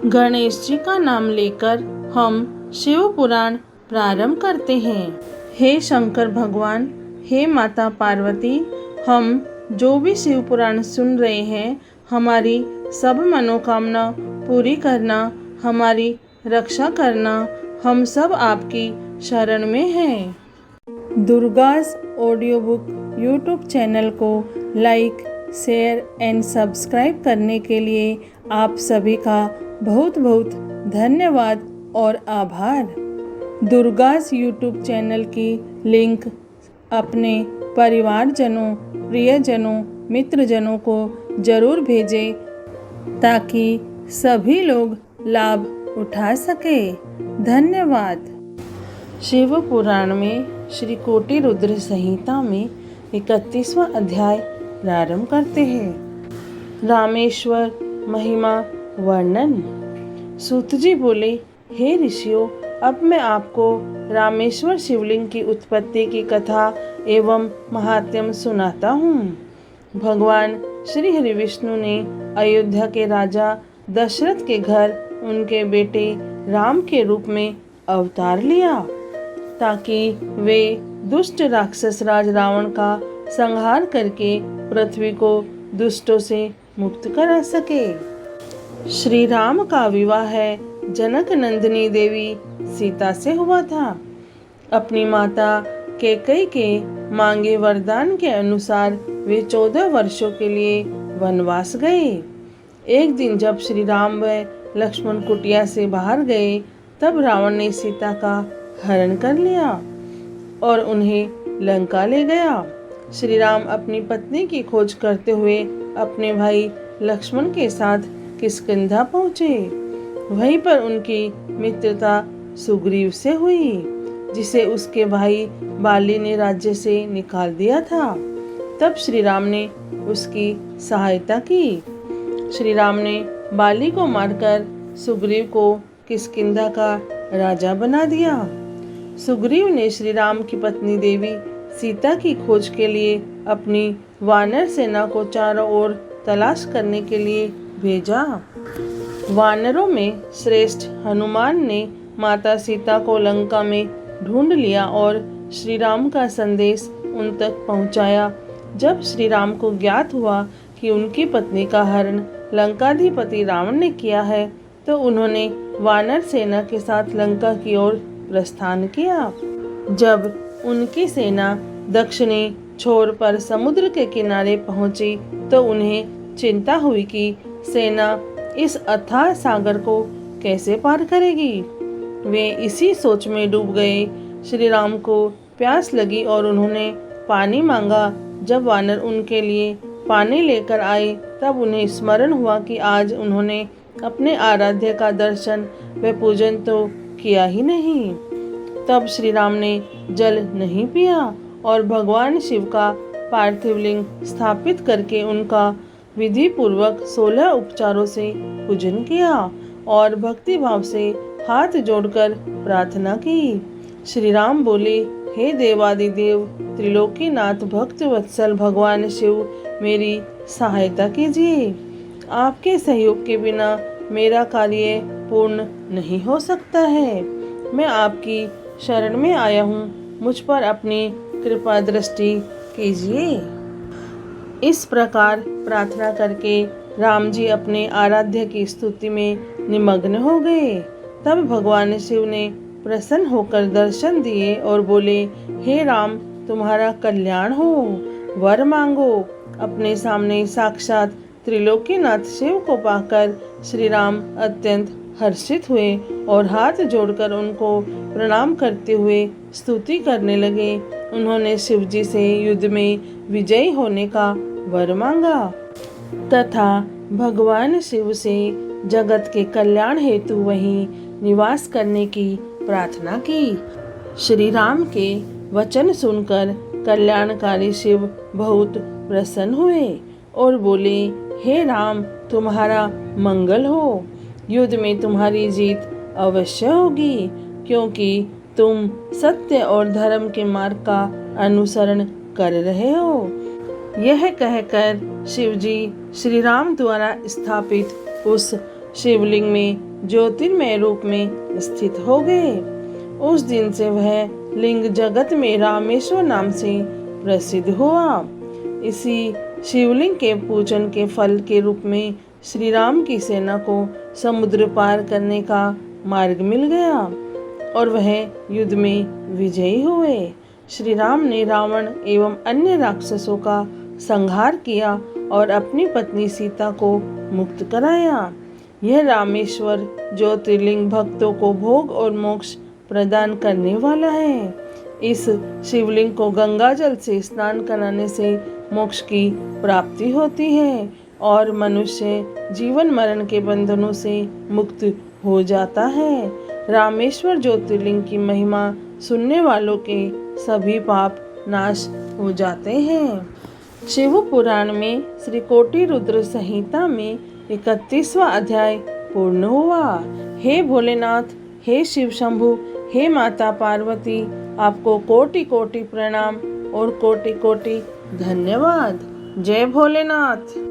गणेश जी का नाम लेकर हम शिव पुराण प्रारंभ करते हैं। हे शंकर भगवान, हे माता पार्वती, हम जो भी शिव पुराण सुन रहे हैं, हमारी सब मनोकामना पूरी करना, हमारी रक्षा करना, हम सब आपकी शरण में हैं। दुर्गास ऑडियो बुक यूट्यूब चैनल को लाइक, शेयर एंड सब्सक्राइब करने के लिए आप सभी का बहुत बहुत धन्यवाद और आभार। दुर्गास यूट्यूब चैनल की लिंक अपने परिवारजनों, प्रियजनों, मित्रजनों को जरूर भेजें ताकि सभी लोग लाभ उठा सके। धन्यवाद। शिव पुराण में श्री कोटि रुद्र संहिता में 31वां अध्याय प्रारंभ करते हैं। रामेश्वर महिमा वर्णन। सूत जी बोले, हे ऋषियों, अब मैं आपको रामेश्वर शिवलिंग की उत्पत्ति की कथा एवं महात्म्य सुनाता हूँ। भगवान श्री हरि विष्णु ने अयोध्या के राजा दशरथ के घर उनके बेटे राम के रूप में अवतार लिया ताकि वे दुष्ट राक्षस राज रावण का संहार करके पृथ्वी को दुष्टों से मुक्त करा सके। श्री राम का विवाह जनक नंदिनी देवी सीता से हुआ था। अपनी माता कैकेयी के मांगे वरदान के अनुसार वे 14 वर्षों के लिए वनवास गए। एक दिन जब श्री राम व लक्ष्मण कुटिया से बाहर गए, तब रावण ने सीता का हरण कर लिया और उन्हें लंका ले गया। श्री राम अपनी पत्नी की खोज करते हुए अपने भाई लक्ष्मण के साथ किष्किंधा पहुँचे। वहीं पर उनकी मित्रता सुग्रीव से हुई, जिसे उसके भाई बाली ने राज्य से निकाल दिया था। तब श्री राम ने उसकी सहायता की। श्री राम ने बाली को मारकर सुग्रीव को किष्किंधा का राजा बना दिया। सुग्रीव ने श्री राम की पत्नी देवी सीता की खोज के लिए अपनी वानर सेना को चारों ओर तलाश करने के लिए भेजा। वानरों में श्रेष्ठ हनुमान ने माता सीता को लंका में ढूंढ लिया और श्री राम का संदेश उन तक पहुंचाया। जब श्री राम को ज्ञात हुआ कि उनकी पत्नी का हरण लंकाधिपति रावण ने किया है, तो उन्होंने वानर सेना के साथ लंका की ओर प्रस्थान किया। जब उनकी सेना दक्षिणी छोर पर समुद्र के किनारे पहुंची, तो उन्हें चिंता हुई कि सेना इस अथाह सागर को कैसे पार करेगी। वे इसी सोच में डूब गए। श्री राम को प्यास लगी और उन्होंने पानी मांगा। जब वानर उनके लिए पानी लेकर आए, तब उन्हें स्मरण हुआ कि आज उन्होंने अपने आराध्य का दर्शन व पूजन तो किया ही नहीं। तब श्री राम ने जल नहीं पिया और भगवान शिव का पार्थिव लिंग स्थापित करके उनका विधि पूर्वक 16 उपचारों से पूजन किया और भक्ति भाव से हाथ जोड़कर प्रार्थना की। श्री राम बोले, हे देवादिदेव, त्रिलोकीनाथ, भक्त वत्सल भगवान शिव, मेरी सहायता कीजिए। आपके सहयोग के बिना मेरा कार्य पूर्ण नहीं हो सकता है। मैं आपकी शरण में आया हूँ, मुझ पर अपनी कृपा दृष्टि कीजिए। इस प्रकार प्रार्थना करके राम जी अपने आराध्य की स्तुति में निमग्न हो गए। तब भगवान शिव ने प्रसन्न होकर दर्शन दिए और बोले, हे राम, तुम्हारा कल्याण हो, वर मांगो। अपने सामने साक्षात त्रिलोकीनाथ शिव को पाकर श्री राम अत्यंत हर्षित हुए और हाथ जोड़कर उनको प्रणाम करते हुए स्तुति करने लगे। उन्होंने शिव जी से युद्ध में विजयी होने का वर मांगा तथा भगवान शिव से जगत के कल्याण हेतु वहीं निवास करने की प्रार्थना की। श्री राम के वचन सुनकर कल्याणकारी शिव बहुत प्रसन्न हुए और बोले, हे राम, तुम्हारा मंगल हो। युद्ध में तुम्हारी जीत अवश्य होगी, क्योंकि तुम सत्य और धर्म के मार्ग का अनुसरण कर रहे हो। यह कहकर शिवजी श्री राम द्वारा स्थापित उस शिवलिंग में ज्योतिर्मय रूप में स्थित हो गए। उस दिन से वह लिंग जगत में रामेश्वर नाम से प्रसिद्ध हुआ। इसी शिवलिंग के पूजन के फल के रूप में श्री राम की सेना को समुद्र पार करने का मार्ग मिल गया और वह युद्ध में विजयी हुए। श्री राम ने रावण एवं अन्य राक्षसों का संहार किया और अपनी पत्नी सीता को मुक्त कराया। यह रामेश्वर ज्योतिर्लिंग भक्तों को भोग और मोक्ष प्रदान करने वाला है। इस शिवलिंग को गंगा जल से स्नान कराने से मोक्ष की प्राप्ति होती है और मनुष्य जीवन मरण के बंधनों से मुक्त हो जाता है। रामेश्वर ज्योतिर्लिंग की महिमा सुनने वालों के सभी पाप नाश हो जाते हैं। शिव पुराण में श्री कोटि रुद्र संहिता में 31वां अध्याय पूर्ण हुआ। हे भोलेनाथ, हे शिव शंभु, हे माता पार्वती, आपको कोटि कोटि प्रणाम और कोटि कोटि धन्यवाद। जय भोलेनाथ।